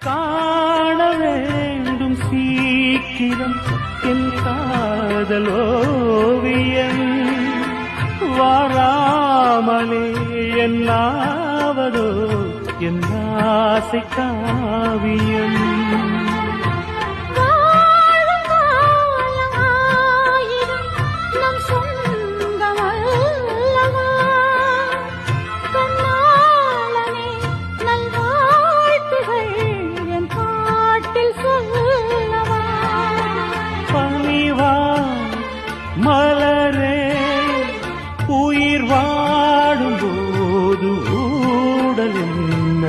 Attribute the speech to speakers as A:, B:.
A: காண வேண்டும் சீக்கிரம் என் காதலோவியம் வாராமலே என்னாவதோ என் ஆசை காவியம் மலரே உயிர் வாடும் போது ஊடல் என்ன